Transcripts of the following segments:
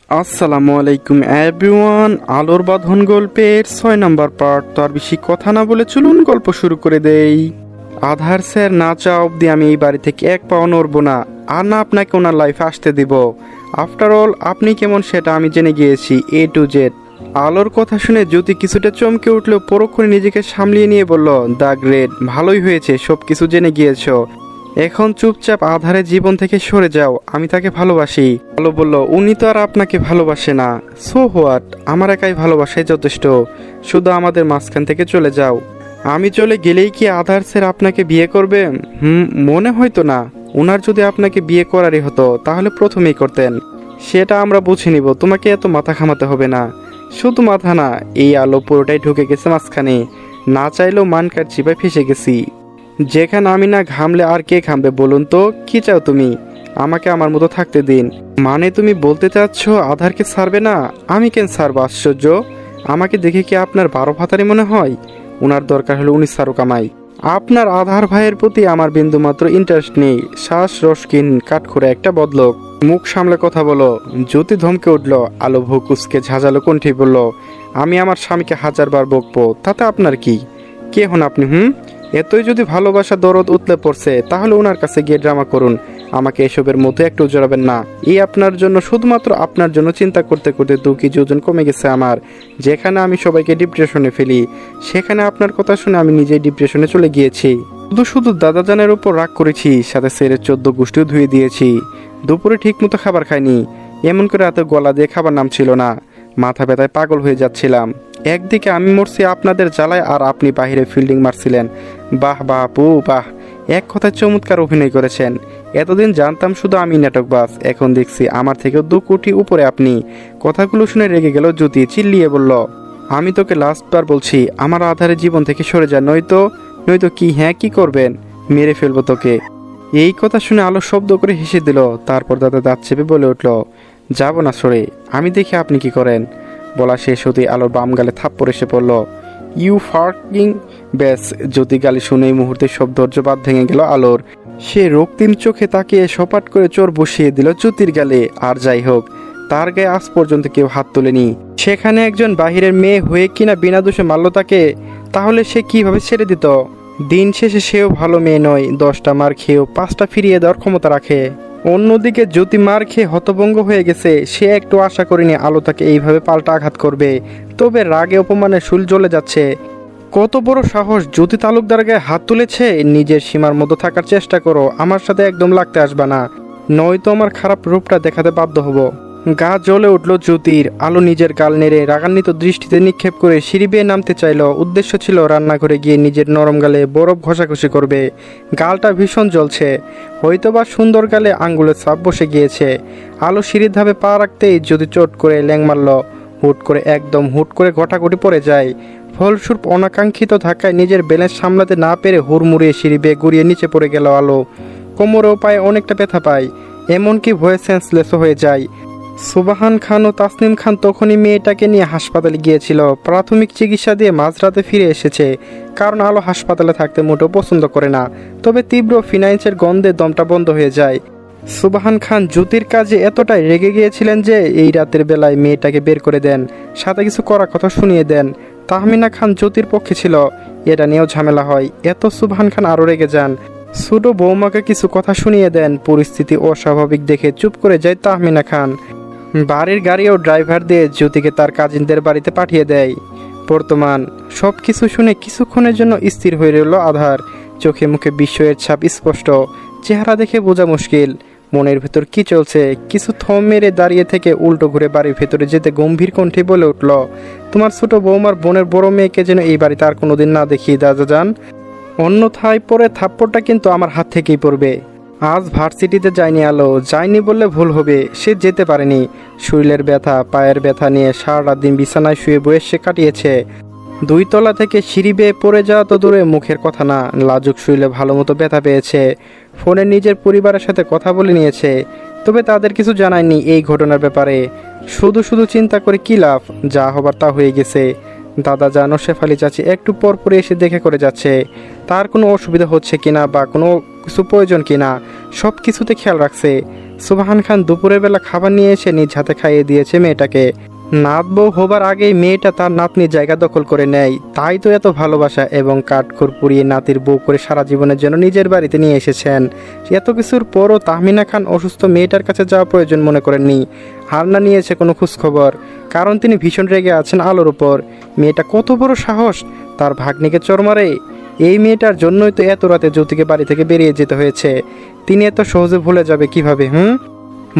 আসসালামু আলাইকুম এভরিওয়ান। আলোর বাঁধন গল্পের 6 নম্বর পার্ট। তো আর বেশি কথা না বলে চলুন গল্প শুরু করে দেই। আধার স্যার না চাওয়া অবধি আমি এই বাড়ি থেকে এক পাও নড়বো না, আর না আপনাকে ওনার লাইফে আসতে দিব। আফটার অল আপনি কেমন সেটা আমি জেনে গিয়েছি এ টু জেড। আলোর কথা শুনে জ্যোতি কিছুটা চমকে উঠলেও পরক্ষণে নিজেকে সামলিয়ে নিয়ে বলল, দ্য গ্রেট, ভালোই হয়েছে সব কিছু জেনে গিয়েছো। এখন চুপচাপ আধারের জীবন থেকে সরে যাও, আমি তাকে ভালোবাসি। আলো বলল, উনি তো আর আপনাকে ভালোবাসে না। সো হোয়াট, আমার একাই ভালোবাসাই যথেষ্ট, শুধু আমাদের মাঝখান থেকে চলে যাও। আমি চলে গেলেই কি আধার স্যার আপনাকে বিয়ে করবে? মনে হয়তো না। ওনার যদি আপনাকে বিয়ে করারই হতো তাহলে প্রথমেই করতেন। সেটা আমরা বুঝে নিব, তোমাকে এত মাথা ঘামাতে হবে না। শুধু মাথা না, এই আলো পুরোটাই ঢুকে গেছে মাঝখানে। না চাইলেও মানকার চিপায় ফেসে গেছি। যেখানে আমি না ঘামলে আর কে ঘামবে বলুন তো? কি চাও তুমি? আমাকে আমার মতো থাকতে দিন। মানে তুমি বলতে চাচ্ছ আধারকে ছাড়বে না? আমি কেন ছাড়বো? আশ্চর্য, আমাকে দেখে কি আপনার 12 ভাতারি মনে হয়? ওনার দরকার হলে উনি ছাড়ুক আমায়। আপনার আধার ভাইয়ের প্রতি আমার বিন্দুমাত্র ইন্টারেস্ট নেই। শ্বাস রসকিন কাঠখোরা একটা বদলোক। মুখ সামলে কথা বলো। জ্যোতি ধমকে উঠল। আলো ভুকুসকে ঝাঁঝালো কণ্ঠে বলল, আমি আমার স্বামীকে 1000 বার বকবো, তাতে আপনার কি? কে হন আপনি? এতই যদি ভালোবাসা দরদ উতলে পড়ছে তাহলে ওনার কাছে গিয়ে ড্রামা করুন। আমাকে এসবের মধ্যে একটু জড়াবেন না। এই আপনার জন্য, শুধুমাত্র আপনার জন্য চিন্তা করতে করতে 2 কেজি ওজন কমে গেছে আমার। যেখানে আমি সবাইকে ডিপ্রেশনে ফেলি, সেখানে আপনার কথা শুনে আমি নিজেই ডিপ্রেশনে চলে গিয়েছি। শুধু শুধু দাদাজানের উপর রাগ করেছি, সাথে সেরের 14 গোষ্ঠীও ধুয়ে দিয়েছি। দুপুরে ঠিক মতো খাবার খাইনি, এমন করে রাতে গলা দিয়ে খাবার নামছিল না। মাথা ব্যথায় পাগল হয়ে যাচ্ছিলাম। একদিকে আমি মরছি আপনাদের জ্বালায়, আর আপনি বাহিরে ফিল্ডিং মারছিলেন। বাহ বাহ পু বাহ, এক কথায় চমৎকার অভিনয় করেছেন। এতদিন জানতাম শুধু আমি নাটকবাজ, এখন দেখছি আমার থেকেও 2 কোটি উপরে আপনি। কথাগুলো শুনে রেগে গেল জ্যোতি, চিল্লিয়ে বলল, আমি তোকে লাস্টবার বলছি আমার আধারের জীবন থেকে সরে যা, নয়তো নয়তো কি? হ্যাঁ, কি করবেন? মেরে ফেলবো তোকে। এই কথা শুনে আলো শব্দ করে হেসে দিল। তারপর দাঁত চেপে বলে উঠল, যাব না সরে, আমি দেখি আপনি কি করেন। বলা শেষ হতেই আলোর বাম গালে থাপ্পড় এসে পড়ল। ইউ ফার্কিং! ব্যাস, জ্যোতি গালি শুনে এই মুহূর্তে সব ধৈর্য বাদ ভেঙে গেল আলোর। সে রক্তিম চোখে তাকিয়ে সপাট করে চোর বসিয়ে দিল জ্যোতির গালে। আর যাই হোক, তার গায়ে আজ পর্যন্ত কেউ হাত তোলেনি। সেখানে একজন বাহিরের মেয়ে হয়ে কিনা বিনা দোষে মারল তাকে, তাহলে সে কিভাবে ছেড়ে দিত? দিন শেষে সেও ভালো মেয়ে নয়, 10টা মার খেয়েও 5টা ফিরিয়ে দেওয়ার ক্ষমতা রাখে। অন্যদিকে জ্যোতি মার খেয়ে হতভম্ব হয়ে গেছে। সে একটু আশা করেনি আলো তাকে এইভাবে পাল্টা আঘাত করবে, তবে রাগে অপমানে শুল জ্বলে যাচ্ছে। কত বড় সাহস! জ্যোতি তালুকদার গায়ে হাত তুলেছে। নিজের সীমার মধ্যে থাকার চেষ্টা করো, আমার সাথে একদম লাগতে আসবা না, নয়তো আমার খারাপ রূপটা দেখাতে বাধ্য হব। গা জ্বলে উঠল জ্যোতির। আলো নিজের গাল নেড়ে রাগান্বিত দৃষ্টিতে নিক্ষেপ করে সিঁড়ি বেয়ে নামতে চাইল। উদ্দেশ্য ছিল রান্নাঘরে গিয়ে নিজের নরম গালে বরফ ঘষাঘষি করবে। গালটা ভীষণ জ্বলছে, হয়তোবা সুন্দর গালে আঙ্গুলের ছাপ বসে গিয়েছে। আলো সিঁড়ির ধাপে পা রাখতেই জ্যোতি চট করে ল্যাং মারল। হুট করে ঘটাঘটি পড়ে যায়। ফলস্বরূপ অনাকাঙ্ক্ষিত ধাক্কায় নিজের ব্যালেন্স সামলাতে না পেরে হুড়মুড়িয়ে সিঁড়ি বেয়ে গড়িয়ে নিচে পড়ে গেল আলো। কোমরেও পায়ে অনেকটা ব্যথা পায়, এমনকি ভয়ে সেন্সলেসও হয়ে যায়। সুবাহান খান ও তাসনিম খান তখনই মেয়েটাকে নিয়ে হাসপাতালে গিয়েছিল। প্রাথমিক চিকিৎসা দিয়ে মাঝরাতে ফিরে এসেছে, কারণ আলো হাসপাতালে থাকতে মোটেও পছন্দ করে না। তবে তীব্র ফিনাইন্সের গন্ধে দমটা বন্ধ হয়ে যায়। সুবাহান খান জ্যোতির কাজে এতটাই রেগে গিয়েছিলেন যে এই রাতের বেলায় মেয়েটাকে বের করে দেন, সাথে কিছু করার কথা শুনিয়ে দেন। তাহমিনা খান জ্যোতির পক্ষে ছিল, এটা নিয়েও ঝামেলা হয়। এত সুবাহান খান আরও রেগে যান। ছোট বৌমাকে কিছু কথা শুনিয়ে দেন। পরিস্থিতি অস্বাভাবিক দেখে চুপ করে যায় তাহমিনা খান। বাড়ির গাড়ি ও ড্রাইভার দিয়ে জ্যোতিকে তার কাজিনদের বাড়িতে পাঠিয়ে দেয়। বর্তমান সব কিছু শুনে কিছুক্ষণের জন্য স্থির হয়ে রইল আধার। চোখে মুখে বিস্ময়ের ছাপ স্পষ্ট, চেহারা দেখে বোঝা মুশকিল মনের ভেতর কি চলছে। কিছু থম মেরে দাঁড়িয়ে থেকে উল্টো ঘুরে বাড়ির ভেতরে যেতে গম্ভীর কণ্ঠে বলে উঠল, তোমার ছোট বৌমার বোনের বড় মেয়েকে যেন এই বাড়িতে আর কোনোদিন না দেখি দাদা যান, অন্যথায় পরে থাপ্পড়টা কিন্তু আমার হাত থেকেই পড়বে। আজ ভার্সিটিতে যায়নি আলো, যায়নি বললে ভুল হবে, সে যেতে পারেনি। শরীরের ব্যথা, পায়ের ব্যথা নিয়ে সারাটা দিন বিছানায় শুয়ে বয়ে সে কাটিয়েছে। 2 তলা থেকে সিঁড়ি বেয়ে পড়ে যাওয়া তো দূরে, মুখের কথা না, লাজুক শরীরে ভালো মতো ব্যথা পেয়েছে। ফোনে নিজের পরিবারের সাথে কথা বলে নিয়েছে, তবে তাদের কিছু জানায়নি এই ঘটনার ব্যাপারে। শুধু শুধু চিন্তা করে কি লাভ, যা হবার তা হয়ে গেছে। দাদা জানো শেফালি চাচি একটু পর পরে এসে দেখে করে যাচ্ছে, তার কোনো অসুবিধা হচ্ছে কিনা বা কোনো কিছু প্রয়োজন কিনা সব কিছুতে খেয়াল রাখছে। সুবহান খান দুপুরের বেলা খাবার নিয়ে এসে নিজ হাতে খাইয়ে দিয়েছে মেয়েটাকে। নাত বউ হবার আগেই মেয়েটা তার নাতনির জায়গা দখল করে নেয়, তাই তো এত ভালোবাসা এবং কাঠখড় পুড়িয়ে নাতির বউ করে সারা জীবনের জন্য নিজের বাড়িতে নিয়ে এসেছেন। এত কিছুর পরও তাহমিনা খান অসুস্থ মেয়েটার কাছে যাওয়া প্রয়োজন মনে করেননি। হার না নিয়েছে কোনো খোঁজখবর, কারণ তিনি ভীষণ রেগে আছেন আলোর উপর। মেয়েটা কত বড় সাহস তার ভাগ্নিকে চর মারে। এই মেয়েটার জন্যই তো এত রাতে জ্যোতিকে বাড়ি থেকে বেরিয়ে যেতে হয়েছে। তিনি এত সহজে ভুলে যাবে কিভাবে?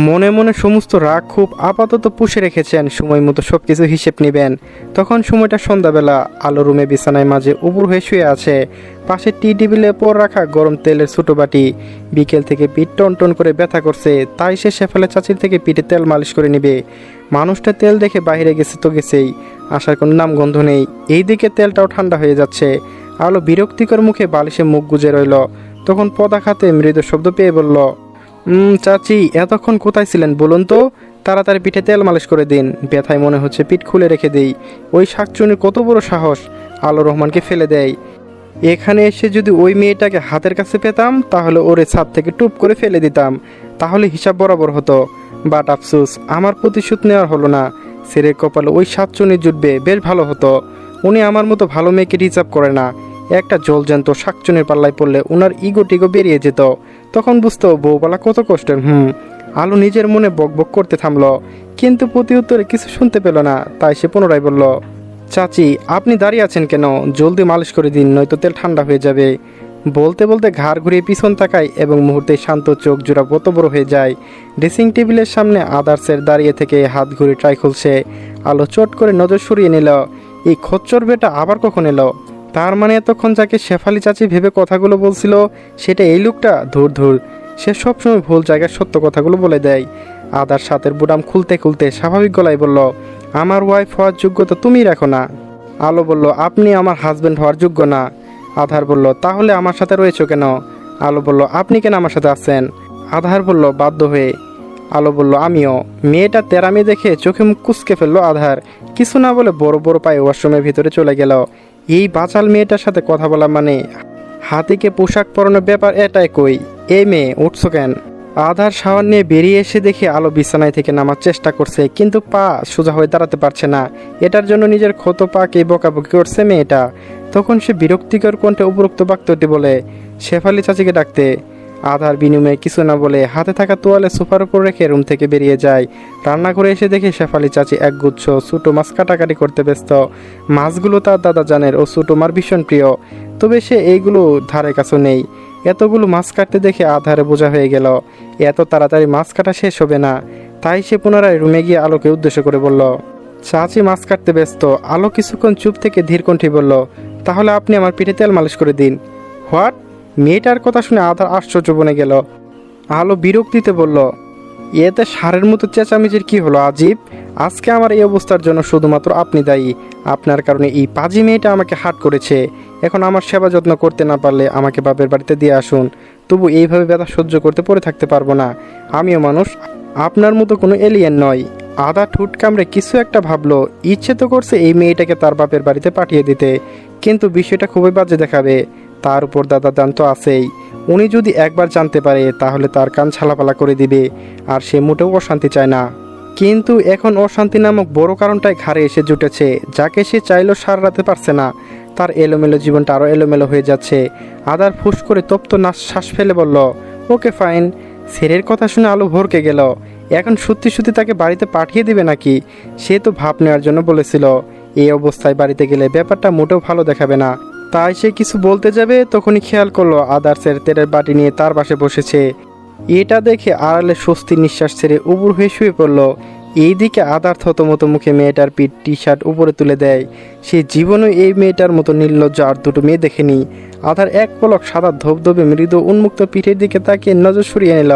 মনে মনে সমস্ত রাগ খুব আপাতত পুষে রেখেছেন, সময় মতো সব কিছু হিসেব নেবেন। তখন সময়টা সন্ধ্যাবেলা। আলো রুমে বিছানায় মাঝে উপুর হয়ে শুয়ে আছে, পাশে টি টেবিলে পর রাখা গরম তেলের ছোটো বাটি। বিকেল থেকে পিঠ টন টন করে ব্যথা করছে, তাই সে শেফালে চাচির থেকে পিঠে তেল মালিশ করে নেবে। মানুষটা তেল দেখে বাইরে গেছে তো গেছেই, আসার কোনো নাম গন্ধ নেই। এইদিকে তেলটাও ঠান্ডা হয়ে যাচ্ছে। আলো বিরক্তিকর মুখে বালিশে মুখ গুজে রইল। তখন পদা খাতে মৃদু শব্দ পেয়ে বলল, চাচি এতক্ষণ কোথায় ছিলেন বলুন তো? তাড়াতাড়ি পিঠে তেল মালিশ করে দিন, ব্যথায় মনে হচ্ছে পিঠ খুলে রেখে দিই। ওই শাকচুনির কত বড় সাহস, আলো রহমানকে ফেলে দেয়। এখানে এসে যদি ওই মেয়েটাকে হাতের কাছে পেতাম তাহলে ওরে ছাদ থেকে টুপ করে ফেলে দিতাম, তাহলে হিসাব বরাবর হতো। বাট আফসোস, আমার প্রতিশোধ নেওয়ার হলো না। ছেলের কপালে ওই শাকচুনি জুটবে, বেশ ভালো হতো। উনি আমার মতো ভালো মেয়েকে রিজার্ভ করে না। একটা জলজান্ত শাকচুনির পাল্লায় পড়লে ওনার ইগো টিগো বেরিয়ে যেত, তখন বুঝতো বউপালা কত কষ্টের। আলো নিজের মনে বকবক করতে থামলো, কিন্তু প্রতি উত্তরে কিছু শুনতে পেল না। তাই সে পুনরায় বলল, চাচি আপনি দাঁড়িয়ে আছেন কেন? জলদি মালিশ করে দিন, নয়তো তেল ঠান্ডা হয়ে যাবে। বলতে বলতে ঘাড় ঘুরিয়ে পিছন তাকায় এবং মুহূর্তে শান্ত, চোখ জোড়া বত বড় হয়ে যায়। ড্রেসিং টেবিলের সামনে আদার্সের দাঁড়িয়ে থেকে হাত ঘুরে ট্রাই খুলছে। আলো চট করে নজর সরিয়ে নিল। এই খচ্চর বেটা আবার কখন এলো? তার মানে এতক্ষণ যাকে শেফালি চাচি ভেবে কথাগুলো বলছিল সেটা এই লোকটা। ধুর ধুর, সে সবসময় ভুল জায়গায় সত্য কথাগুলো বলে দেয়। আদার সাথের বুটাম খুলতে খুলতে স্বাভাবিক গলায় বলল, আমার ওয়াইফ হওয়ার যোগ্যতা তুমি রাখো না। আলো বলল, আপনি আমার হাজব্যান্ড হওয়ার যোগ্য না। আধার বলল, তাহলে আমার সাথে রয়েছো কেন? আলো বলল, আপনি কেন আমার সাথে আছেন? আধার বলল, বাধ্য হয়ে। আলো বলল, আমিও। মেয়েটা তেরামি দেখে চোখে মুখ কুচকে ফেললো আধার। কিছু না বলে বড় বড় পায়ে ওয়াশরুমের ভিতরে চলে গেল। এই বাচাল মেয়েটার সাথে কথা বলা মানে হাতিকে পোশাক পরানোর ব্যাপার, এটাই কই। এই মেয়ে উঠছো কেন? আধার শাওয়ার নিয়ে বেরিয়ে এসে দেখে আলো বিছানায় থেকে নামার চেষ্টা করছে, কিন্তু পা সোজা হয়ে দাঁড়াতে পারছে না। এটার জন্য নিজের ক্ষত পাকে বকাবকি করছে মেয়েটা। তখন সে বিরক্তিকর কণ্ঠে উপরোক্ত বাক্যটি বলে শেফালি চাচিকে ডাকতে। আধার বিনিময়ে কিছু না বলে হাতে থাকা তোয়ালে সোফার উপর রেখে রুম থেকে বেরিয়ে যায়। রান্নাঘরে এসে দেখে শেফালি চাচি একগুচ্ছ ছোটো মাছ কাটাকাটি করতে ব্যস্ত। মাছগুলো তার দাদা জানের ও ছোটো মার ভীষণ প্রিয়, তবে সে এইগুলো ধারে কাছেও নেই। এতগুলো মাছ কাটতে দেখে আধারে বোঝা হয়ে গেল এত তাড়াতাড়ি মাছ কাটা শেষ হবে না। তাই সে পুনরায় রুমে গিয়ে আলোকে উদ্দেশ্য করে বলল, চাচি মাছ কাটতে ব্যস্ত। আলো কিছুক্ষণ চুপ থেকে ধীর কণ্ঠে বলল, তাহলে আপনি আমার পিঠে তেল মালিশ করে দিন। হোয়াট? মেয়েটার কথা শুনে আধার আশ্চর্য বনে গেল। আলো বিরক্তিতে বলল, এতে সারের মতো চেঁচামেচির কি হলো আজীব? আজকে আমার এই অবস্থার জন্য শুধুমাত্র আপনি দায়ী। আপনার কারণে এই পাজি মেয়েটা আমাকে হার্ট করেছে। এখন আমার সেবা যত্ন করতে না পারলে আমাকে বাপের বাড়িতে দিয়ে আসুন। তবু এইভাবে ব্যথা সহ্য করতে পড়ে থাকতে পারবো না। আমিও মানুষ, আপনার মতো কোনো এলিয়েন নয়। আধা ঠুট কামড়ে কিছু একটা ভাবলো। ইচ্ছে তো করছে এই মেয়েটাকে তার বাপের বাড়িতে পাঠিয়ে দিতে, কিন্তু বিষয়টা খুবই বাজে দেখাবে। তার উপর দাদা দান তো আছেই। উনি যদি একবার জানতে পারে তাহলে তার কান ছালাপালা করে দিবে, আর সে মোটেও অশান্তি চায় না। কিন্তু এখন অশান্তি নামক বড় কারণটাই ঘাড়ে এসে জুটেছে, যাকে সে চাইলেও সারাতে পারছে না। তার এলোমেলো জীবনটা আরও এলোমেলো হয়ে যাচ্ছে। আদার ফুস করে তপ্ত শ্বাস ফেলে বলল, ওকে ফাইন। ছেলের কথা শুনে আলো ভরকে গেল। এখন সত্যি সত্যি তাকে বাড়িতে পাঠিয়ে দিবে নাকি? সে তো ভাব নেওয়ার জন্য বলেছিল। এই অবস্থায় বাড়িতে গেলে ব্যাপারটা মোটেও ভালো দেখাবে না। তাই সে কিছু বলতে যাবে, তখনই খেয়াল করলো আদার্সের তেলের বাটি নিয়ে তার পাশে বসেছে। এটা দেখে আড়ালে স্বস্তির নিঃশ্বাস ছেড়ে উবুর হয়ে শুয়ে পড়ল। এইদিকে আদার থতমতো মুখে মেয়েটার পিঠ টি শার্ট উপরে তুলে দেয়। সে জীবনে এই মেয়েটার মতো নির্লজ্জ আর দুটো মেয়ে দেখেনি। আধার এক পলক সাদা ধবধবে মৃদু উন্মুক্ত পিঠের দিকে তাকিয়ে নজর সরিয়ে নিল।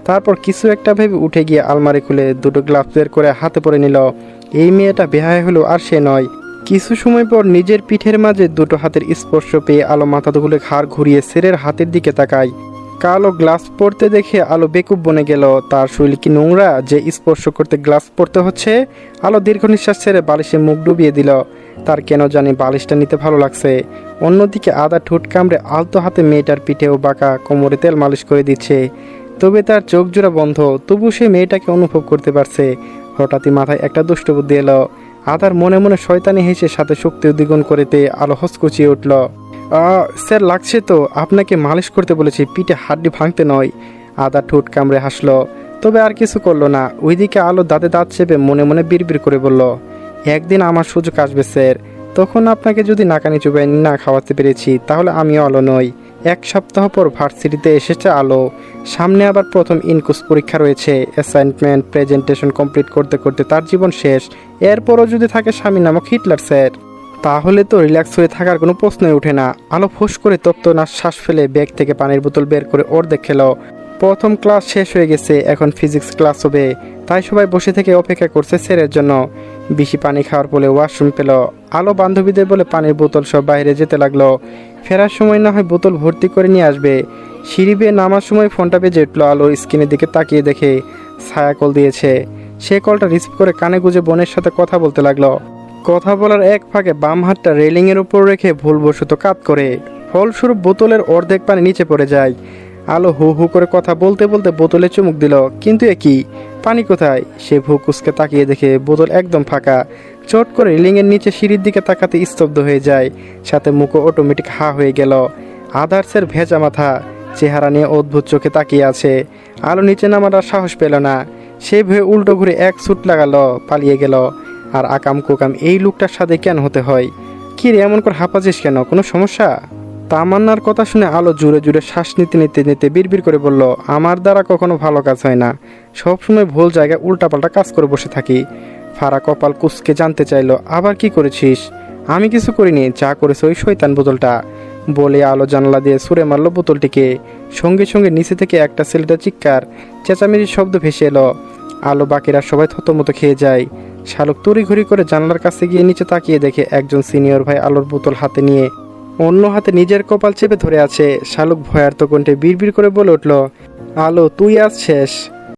তারপর কিছু একটা ভেবে উঠে গিয়ে আলমারি খুলে দুটো গ্লাভস বের করে হাতে পরে নিল। এই মেয়েটা বেহায়া হলো আর সে নয়। কিছু সময় পর নিজের পিঠের মাঝে দুটো হাতের স্পর্শ পেয়ে আলো মাথা তুলে ঘাড় ঘুরিয়ে ছেলের হাতের দিকে তাকায়। কালো গ্লাস পরতে দেখে আলো বেকুব বনে গেল। তার শরীর কি নোংরা যে স্পর্শ করতে গ্লাস পরতে হচ্ছে? আলো দীর্ঘ নিঃশ্বাস ছেড়ে বালিশে মুখ ডুবিয়ে দিল। তার কেন জানি বালিশটা নিতে ভালো লাগছে। অন্যদিকে আদা ঠোঁট কামড়ে আলতো হাতে মেয়েটার পিঠে ও বাঁকা কোমরে তেল মালিশ করে দিচ্ছে। তবে তার চোখ জোড়া বন্ধ, তবু সে মেয়েটাকে অনুভব করতে পারছে। হঠাৎই মাথায় একটা দুষ্ট বুদ্ধি এলো। আধার মনে মনে শয়তানি হেসে সাথে শক্তি দ্বিগুণ করেতে আলো হসকুচিয়ে উঠল। স্যার, লাগছে তো, আপনাকে মালিশ করতে বলেছি, পিঠে হাড্ডি ভাঙতে নয়। আদা ঠোঁট কামড়ে হাসলো, তবে আর কিছু করলো না। ওইদিকে আলো দাঁতে দাঁত চেপে মনে মনে বিড়বিড় করে বলল, একদিন আমার সুযোগ আসবে স্যার, তখন আপনাকে যদি নাকানি চুবাই না খাওয়াতে পেরেছি তাহলে আমিও আলো নই। 1 সপ্তাহ পর ভার্সিটিতে এসেছে আলো। সামনে আবার প্রথম ইনকোর্স পরীক্ষা রয়েছে। অ্যাসাইনমেন্ট প্রেজেন্টেশন কমপ্লিট করতে করতে তার জীবন শেষ। এরপরও যদি থাকে স্বামী নামক হিটলার স্যার, তাহলে তো রিল্যাক্স হয়ে থাকার কোনো প্রশ্নই ওঠে না। আলো ফোঁস করে তপ্ত শ্বাস ফেলে ব্যাগ থেকে পানির বোতল বের করে অর্ধেক খেলো। প্রথম ক্লাস শেষ হয়ে গেছে, এখন ফিজিক্স ক্লাস হবে, তাই সবাই বসে থেকে অপেক্ষা করছে স্যারের জন্য। বেশি পানি খাওয়ার ফলে ওয়াশরুম পেল। আলো বান্ধবীদের বলে পানির বোতল সব বাইরে যেতে লাগলো। ফেরার সময় না হয় বোতল ভর্তি করে নিয়ে আসবে। সিঁড়ি বেয়ে নামার সময় ফোনটা বেজে উঠল। আলো স্ক্রিনের দিকে তাকিয়ে দেখে ছায়া কল দিয়েছে। সে কলটা রিসিভ করে কানে গুঁজে বোনের সাথে কথা বলতে লাগলো। কথা বলার এক ফাঁকে বাম হাতটা রেলিংয়ের উপর রেখে ভুলবশত কাত করে, ফলস্বরূপ বোতলের অর্ধেক পানি নিচে পড়ে যায়। আলো হু হু করে কথা বলতে বলতে বোতলে চুমুক দিল, কিন্তু এ কি, পানি কোথায়? সে ভুকুসকে তাকিয়ে দেখে বোতল একদম ফাঁকা। চট করে রেলিংয়ের নিচে সিঁড়ির দিকে তাকাতে স্তব্ধ হয়ে যায়, সাথে মুখও অটোমেটিক হা হয়ে গেল। আদার্সের ভেজা মাথা চেহারা নিয়ে অদ্ভুত চোখে তাকিয়ে আছে। আলো নিচে নামার আর সাহস পেল না। সে ভয়ে উল্টো ঘুরে এক ছুট লাগালো, পালিয়ে গেল। আর আকাম কুকাম এই লোকটার সাথে কেন হতে হয়? কি রে, এমন করে হাঁপাচ্ছিস কেন, কোনো সমস্যা? তামান্নার কথা শুনে আলো জুড়ে জুড়ে শ্বাস নিতে নিতে নিতে বিড়বিড় করে বলল, আমার দ্বারা কখনো ভালো কাজ হয় না, সবসময় ভুল জায়গায় উল্টাপাল্টা কাজ করে বসে থাকি। ফারা কপাল কুসকে জানতে চাইলো, আবার কি করেছিস? আমি কিছু করিনি, যা করেছে ওই শয়তান বোতলটা, বলে আলো জানলা দিয়ে ছুঁড়ে মারলো বোতলটিকে। সঙ্গে সঙ্গে নিচে থেকে একটা ছেলেটা চিৎকার চেঁচামেচির শব্দ ভেসে এলো। আলো বাকিরা সবাই থতমতো খেয়ে যায়। শালুক তড়িঘড়ি করে জানলার কাছে গিয়ে নিচে তাকিয়ে দেখে একজন সিনিয়র ভাই আলোর বোতল হাতে নিয়ে অন্য হাতে নিজের কপাল চেপে ধরে আছে। শালুক ভয়ার্ত কণ্ঠে বিড়বিড় করে বলে উঠল, আলো তুই আজ শেষ।